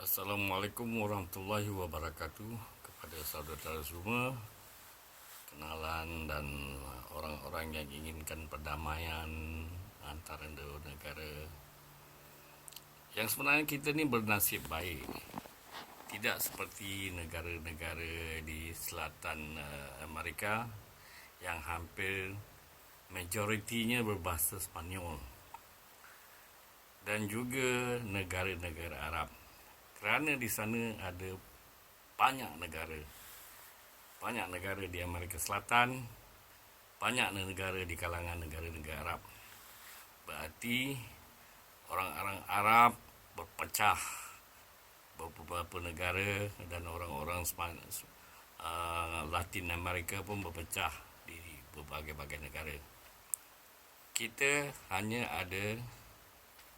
Assalamualaikum warahmatullahi wabarakatuh kepada saudara-saudara semua, kenalan dan orang-orang yang inginkan perdamaian antara dua negara. Yang sebenarnya kita ni bernasib baik, tidak seperti negara-negara di selatan Amerika yang hampir majoritinya berbahasa Sepanyol, dan juga negara-negara Arab. Kerana di sana ada banyak negara di Amerika Selatan, banyak negara di kalangan negara-negara Arab. Berarti orang-orang Arab berpecah beberapa negara, dan orang-orang Latin Amerika pun berpecah di berbagai-bagai negara. Kita hanya ada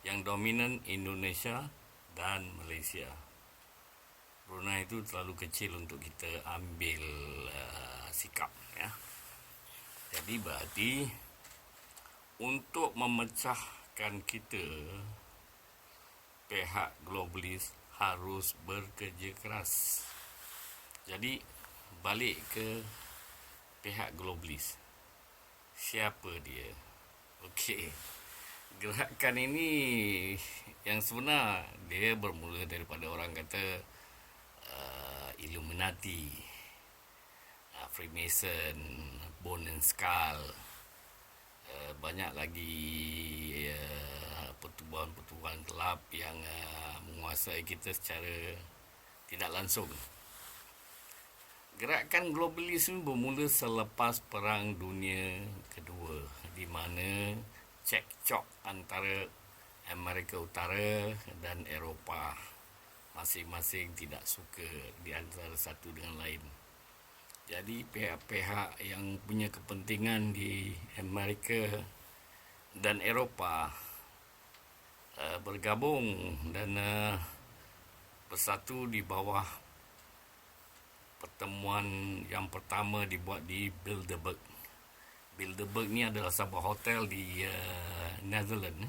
yang dominan Indonesia dan Malaysia. Brunei itu terlalu kecil untuk kita ambil sikap, ya. Jadi berarti untuk memecahkan kita, pihak globalis harus bekerja keras. Jadi balik ke pihak globalis, siapa dia? Okey, gerakan ini yang sebenar dia bermula daripada orang kata Illuminati, Freemason, Bone and Skull, banyak lagi pertubuhan-pertubuhan gelap yang menguasai kita secara tidak langsung. Gerakan globalis ini bermula selepas Perang Dunia Kedua, di mana cekcok antara Amerika Utara dan Eropah masing-masing tidak suka di antara satu dengan lain. Jadi pihak-pihak yang punya kepentingan di Amerika dan Eropah bergabung dan bersatu di bawah pertemuan yang pertama dibuat di Bilderberg. Bilderberg ni adalah sebuah hotel di Netherlands,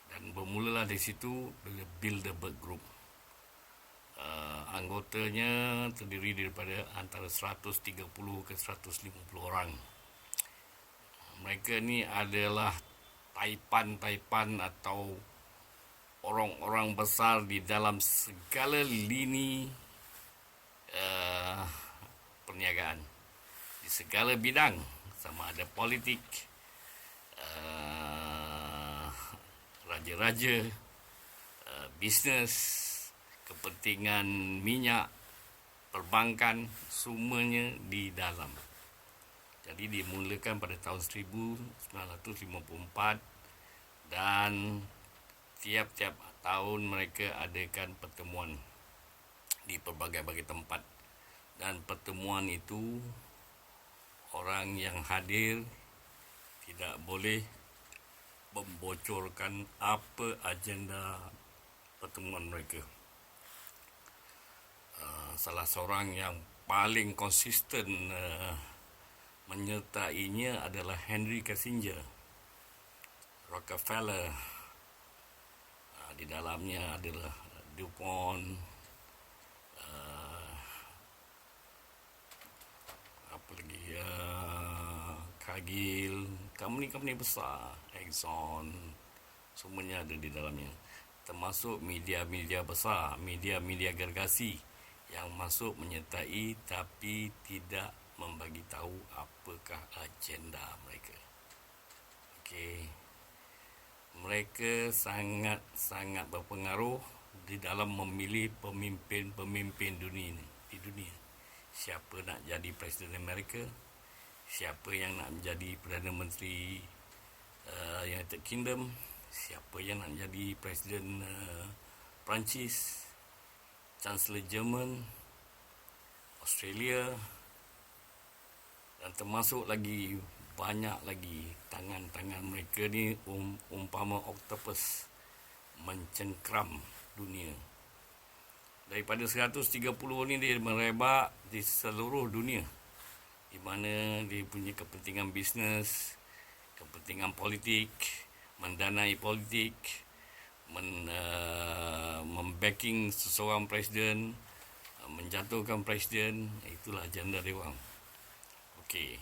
dan bermulalah di situ Bilderberg Group. Anggotanya terdiri daripada antara 130 ke 150 orang. Mereka ni adalah taipan-taipan atau orang-orang besar di dalam segala lini perniagaan, di segala bidang, sama ada politik, raja-raja, bisnes, kepentingan minyak, perbankan, semuanya di dalam. Jadi dimulakan pada tahun 1954, dan tiap-tiap tahun mereka adakan pertemuan di pelbagai-bagai tempat. Dan pertemuan itu, orang yang hadir tidak boleh membocorkan apa agenda pertemuan mereka. Salah seorang yang paling konsisten menyertainya adalah Henry Kissinger. Rockefeller, di dalamnya adalah DuPont, apa lagi, Cargill, company-company besar, Exxon, semuanya ada di dalamnya. Termasuk media-media besar, media-media gergasi yang masuk menyertai tapi tidak membagi tahu apakah agenda mereka. Okey. Mereka sangat berpengaruh di dalam memilih pemimpin-pemimpin di dunia. Siapa nak jadi Presiden Amerika, siapa yang nak menjadi Perdana Menteri United Kingdom, siapa yang nak jadi Presiden Perancis, Chancellor Jerman, Australia, dan termasuk lagi banyak lagi. Tangan-tangan mereka ni umpama oktopus mencengkram dunia. Daripada 130 ni dia merebak di seluruh dunia, di mana dia punya kepentingan bisnes, kepentingan politik, mendanai politik, backing seseorang presiden, menjatuhkan presiden. Itulah agenda dia orang. Okey.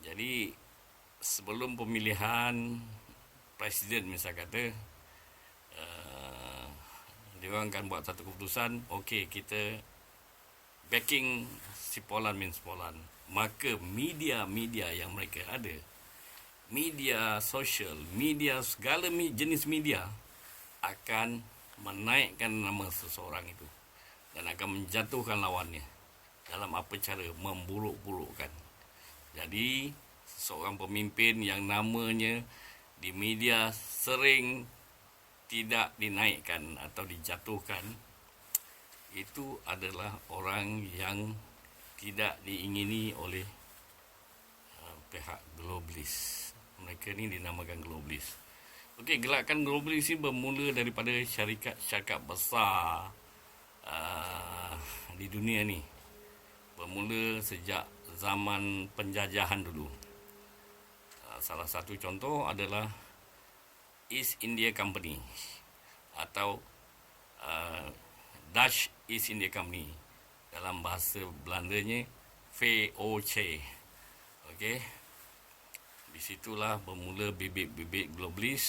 Jadi sebelum pemilihan presiden misal kata, dia orang akan buat satu keputusan, okey kita backing si Polan min Polan. Maka media-media yang mereka ada, media sosial, media segala jenis media akan menaikkan nama seseorang itu dan akan menjatuhkan lawannya dalam apa cara memburuk-burukkan. Jadi seorang pemimpin yang namanya di media sering tidak dinaikkan atau dijatuhkan, itu adalah orang yang tidak diingini oleh pihak globalis. Mereka ni dinamakan globalis. Okey, gerakan globalis ini bermula daripada syarikat besar di dunia ni. Bermula sejak zaman penjajahan dulu. Salah satu contoh adalah East India Company atau Dutch East India Company. Dalam bahasa Belandanya VOC. Okey. Di situlah bermula bibit-bibit globalis.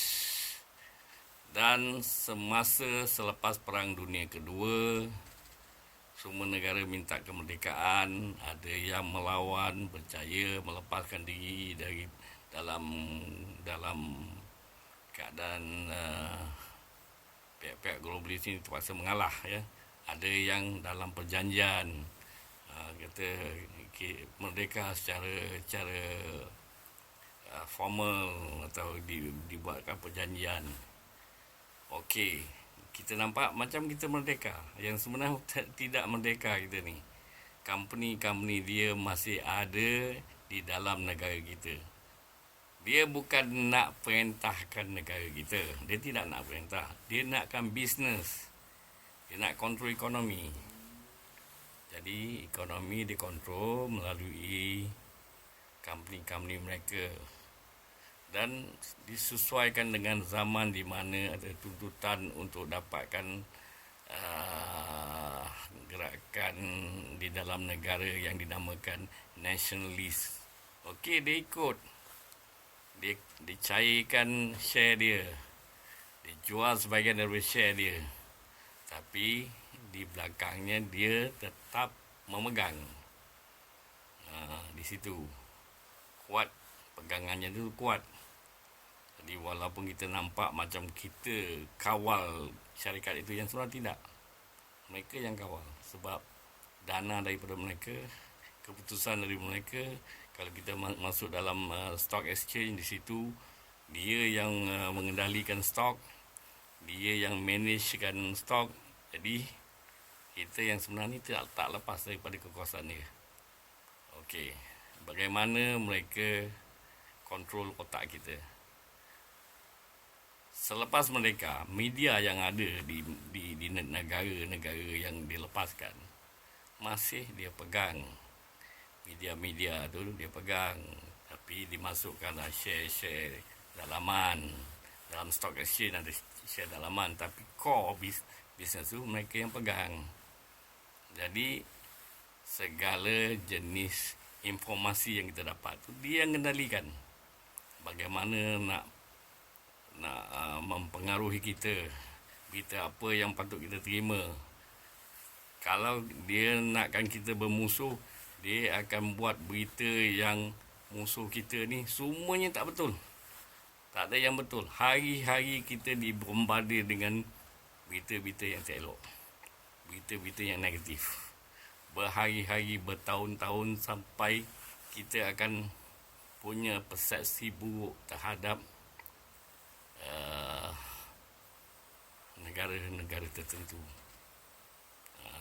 Dan semasa selepas Perang Dunia Kedua, semua negara minta kemerdekaan, ada yang melawan, berjaya melepaskan diri dari dalam keadaan pihak-pihak globalis ini terpaksa mengalah, ya. Ada yang dalam perjanjian kata merdeka secara formal atau dibuatkan perjanjian. Okey, kita nampak macam kita merdeka, yang sebenarnya tidak merdeka kita ni. Company dia masih ada di dalam negara kita. Dia bukan nak perintahkan negara kita. Dia tidak nak perintah. Dia nakkan bisnes. Dia nak kontrol ekonomi. Jadi ekonomi dikontrol melalui company mereka. Dan disesuaikan dengan zaman di mana ada tuntutan untuk dapatkan gerakan di dalam negara yang dinamakan nationalist. Okey, dia ikut. Dia cairkan share dia. Dia jual sebahagian dari share dia. Tapi di belakangnya dia tetap memegang. Di situ. Kuat. Pegangannya tu kuat. Jadi walaupun kita nampak macam kita kawal syarikat itu, yang sebenarnya tidak. Mereka yang kawal. Sebab dana daripada mereka, keputusan dari mereka. Kalau kita masuk dalam stock exchange, di situ dia yang mengendalikan stok, dia yang managekan stok. Jadi kita yang sebenarnya tak lepas daripada kekuasaan dia. Okey, bagaimana mereka kontrol otak kita? Selepas mereka, media yang ada di negara-negara yang dilepaskan masih dia pegang. Media-media tu dia pegang, tapi dimasukkanlah share dalaman. Dalam stock exchange ada share dalaman, tapi core bisnes tu mereka yang pegang. Jadi segala jenis informasi yang kita dapat tu dia yang kendalikan. Bagaimana nak mempengaruhi kita, berita apa yang patut kita terima. Kalau dia nakkan kita bermusuh, dia akan buat berita yang musuh kita ni semuanya tak betul. Tak ada yang betul. Hari-hari kita dibombardir dengan berita-berita yang tak elok. Berita-berita yang negatif. Berhari-hari, bertahun-tahun sampai kita akan punya persepsi buruk terhadap negara-negara tertentu.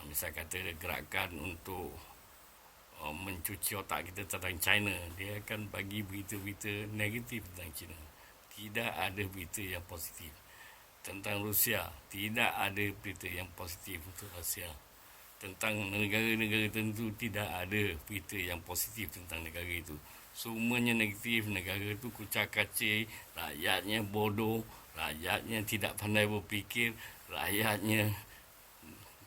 Misal kata gerakan untuk mencuci otak kita tentang China, dia akan bagi berita-berita negatif tentang China. Tidak ada berita yang positif. Tentang Rusia, tidak ada berita yang positif untuk Rusia. Tentang negara-negara tertentu, tidak ada berita yang positif tentang negara itu. Semuanya negatif. Negara itu kucak-kacir, rakyatnya bodoh, rakyatnya tidak pandai berfikir, rakyatnya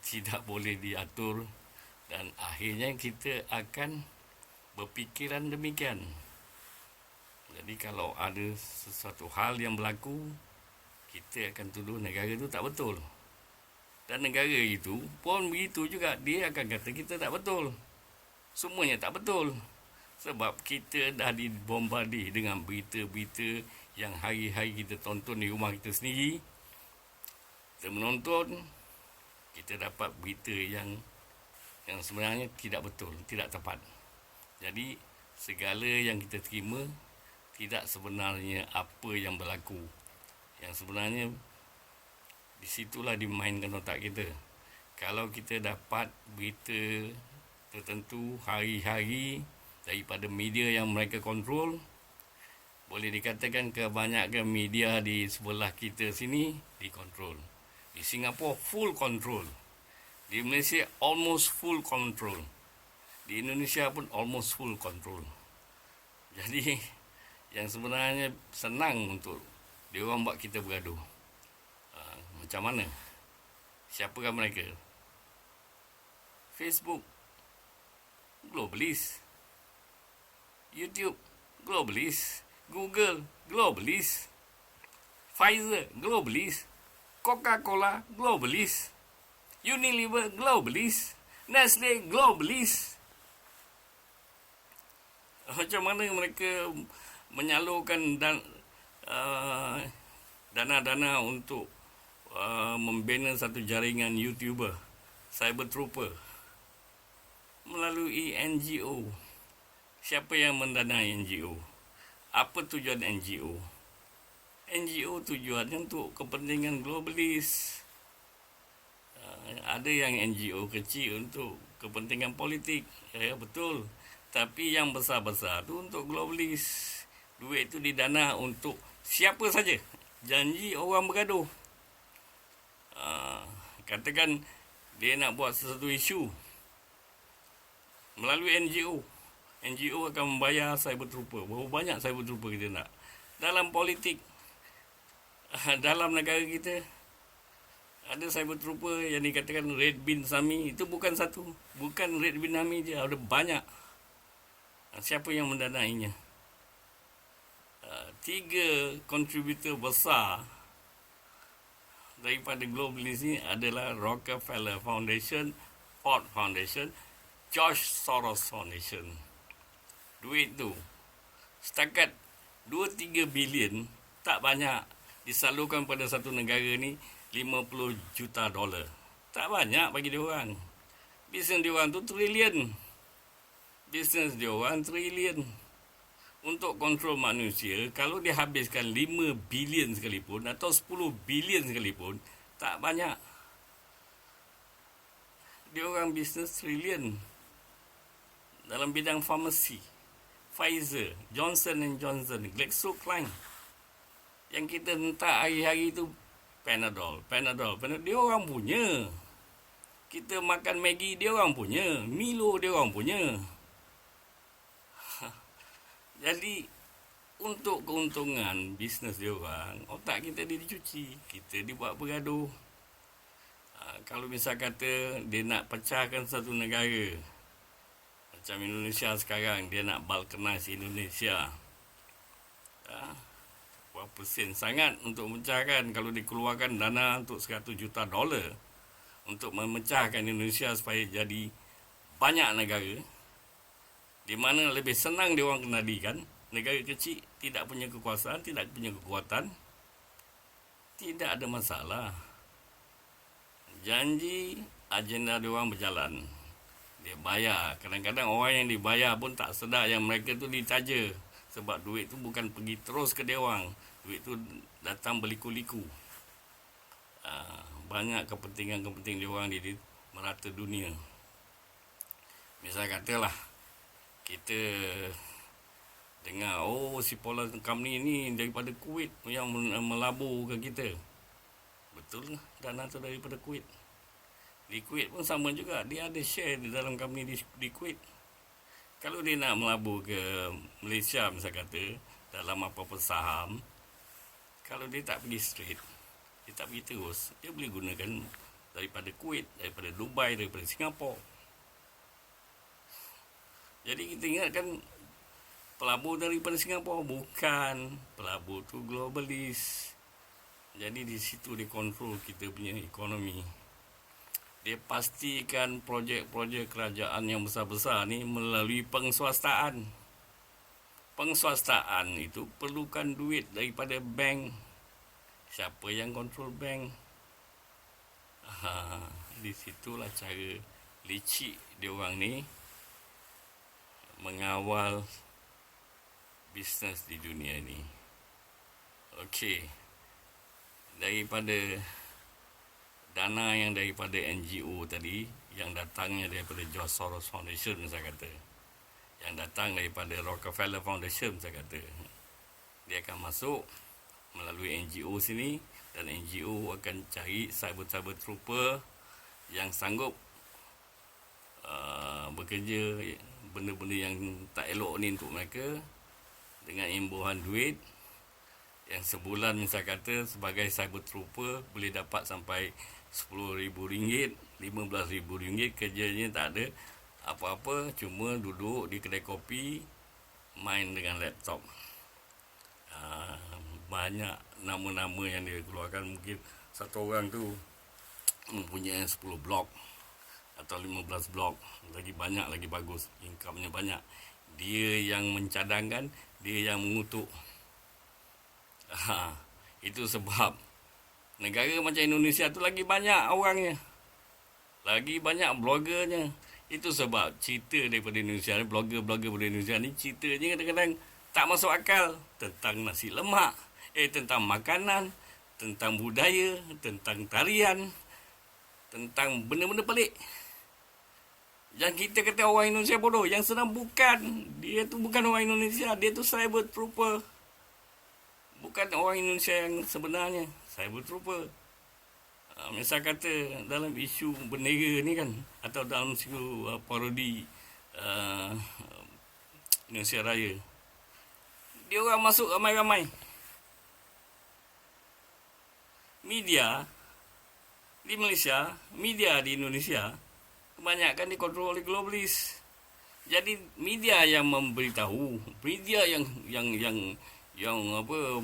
tidak boleh diatur, dan akhirnya kita akan berfikiran demikian. Jadi kalau ada sesuatu hal yang berlaku, kita akan tuduh negara itu tak betul. Dan negara itu pun begitu juga, dia akan kata kita tak betul. Semuanya tak betul. Sebab kita dah dibombardir dengan berita-berita yang hari-hari kita tonton di rumah kita sendiri. Kita menonton, kita dapat berita yang sebenarnya tidak betul, tidak tepat. Jadi segala yang kita terima tidak sebenarnya apa yang berlaku. Yang sebenarnya di situlah dimainkan otak kita. Kalau kita dapat berita tertentu hari-hari daripada media yang mereka kontrol, boleh dikatakan kebanyakan media di sebelah kita sini dikontrol. Di Singapura full control. Di Malaysia almost full control. Di Indonesia pun almost full control. Jadi yang sebenarnya senang untuk dia orang buat kita bergaduh. Macam mana? Siapakah mereka? Facebook, globalis. YouTube, globalis. Google, globalis. Pfizer, globalis. Coca-Cola, globalis. Unilever, globalis. Nestle, globalis. Macam mana mereka menyalurkan dana-dana untuk membina satu jaringan YouTuber, Cyber Trooper, melalui NGO. Siapa yang mendanai NGO? Apa tujuan NGO? NGO tujuannya untuk kepentingan globalis. Ada yang NGO kecil untuk kepentingan politik, ya betul. Tapi yang besar-besar tu untuk globalis. Duit itu didana untuk siapa saja. Janji orang bergaduh. Katakan dia nak buat sesuatu isu melalui NGO. NGO akan membayar cyber trooper. Berapa banyak cyber trooper kita nak? Dalam politik, dalam negara kita, ada cyber trooper yang dikatakan Red Bin Sami. Itu bukan satu. Bukan Red Bin Sami je. Ada banyak. Siapa yang mendanainya? 3 kontributor besar daripada globalis ni adalah Rockefeller Foundation, Ford Foundation, George Soros Foundation. Duit tu setakat 2-3 bilion, tak banyak, disalurkan pada satu negara ni 50 juta dolar. Tak banyak bagi dia orang. Bisnes dia orang tu trilion. Bisnes dia orang trilion. Untuk kontrol manusia, kalau dia habiskan 5 bilion sekalipun atau 10 bilion sekalipun, tak banyak. Dia orang bisnes trilion. Dalam bidang farmasi, Pfizer, Johnson & Johnson, GlaxoSmithKline. Yang kita hentak hari-hari itu Panadol. Dia orang punya. Kita makan Maggi, dia orang punya. Milo, dia orang punya. Jadi, untuk keuntungan bisnes dia orang, otak kita dicuci. Kita dibuat bergaduh. Kalau misal kata dia nak pecahkan satu negara, macam Indonesia sekarang, dia nak balkanize Indonesia. Berapa sen sangat untuk memecahkan kalau dikeluarkan dana untuk 100 juta dolar untuk memecahkan Indonesia supaya jadi banyak negara. Di mana lebih senang dia orang kendalikan. Negara kecil tidak punya kekuasaan, tidak punya kekuatan, tidak ada masalah. Janji, agenda dia orang berjalan. Dia bayar. Kadang-kadang orang yang dibayar pun tak sedar yang mereka tu ditaja. Sebab duit tu bukan pergi terus ke dia orang. Duit tu datang berliku-liku. Banyak kepentingan-kepentingan dia orang di merata dunia. Misal katalah, kita dengar, si Polar Company ni daripada Kuwait yang melaburkan kita. Betul lah, dana tu daripada Kuwait. Di Kuwait pun sama juga, dia ada share di dalam company di Kuwait. Kalau dia nak melabur ke Malaysia misal kata, dalam apa-apa saham, kalau dia tak pergi straight, Dia tak pergi terus. Dia boleh gunakan daripada Kuwait, daripada Dubai, daripada Singapura. Jadi kita ingatkan pelabur daripada Singapura, bukan. Pelabur tu globalis. Jadi di situ dia kontrol kita punya ekonomi. Dia pastikan projek-projek kerajaan yang besar-besar ni melalui penguasaan. Penguasaan itu perlukan duit daripada bank. Siapa yang kontrol bank? Di situlah cara licik dia orang ni mengawal bisnes di dunia ni. Okey. Daripada dana yang daripada NGO tadi, yang datangnya daripada George Soros Foundation, saya kata, yang datang daripada Rockefeller Foundation, saya kata, dia akan masuk melalui NGO sini, dan NGO akan cari cyber trooper yang sanggup bekerja benda-benda yang tak elok ni untuk mereka dengan imbuhan duit yang sebulan, misal kata sebagai cyber trooper boleh dapat sampai RM10,000, RM15,000. Kerjanya tak ada apa-apa, cuma duduk di kedai kopi, main dengan laptop. Banyak nama-nama yang dia keluarkan. Mungkin satu orang tu mempunyai 10 blog atau 15 blog. Lagi banyak, lagi bagus, income-nya banyak. Dia yang mencadangkan, dia yang mengutuk. Itu sebab negara macam Indonesia tu lagi banyak orangnya, lagi banyak blogernya. Itu sebab cerita daripada Indonesia ni, blogger-blogger daripada Indonesia ni, ceritanya kadang-kadang tak masuk akal. Tentang nasi lemak, tentang makanan, tentang budaya, tentang tarian, tentang benda-benda pelik. Yang kita kata orang Indonesia bodoh, yang senang bukan. Dia tu bukan orang Indonesia, dia tu cyber trooper. Bukan orang Indonesia yang sebenarnya, cyber trooper. Misal kata dalam isu bendera ni kan, atau dalam isu parodi Indonesia Raya, dia orang masuk ramai-ramai. Media di Malaysia, media di Indonesia, kebanyakan dikontrol oleh globalis. Jadi media yang memberitahu, media yang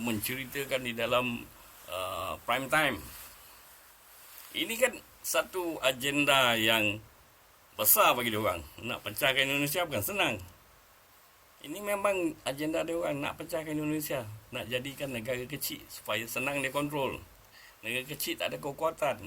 menceritakan di dalam prime time. Ini kan satu agenda yang besar bagi dia orang. Nak pecahkan Indonesia bukan senang. Ini memang agenda dia orang, nak pecahkan Indonesia, nak jadikan negara kecil supaya senang dia kontrol. Negara kecil tak ada kekuatan.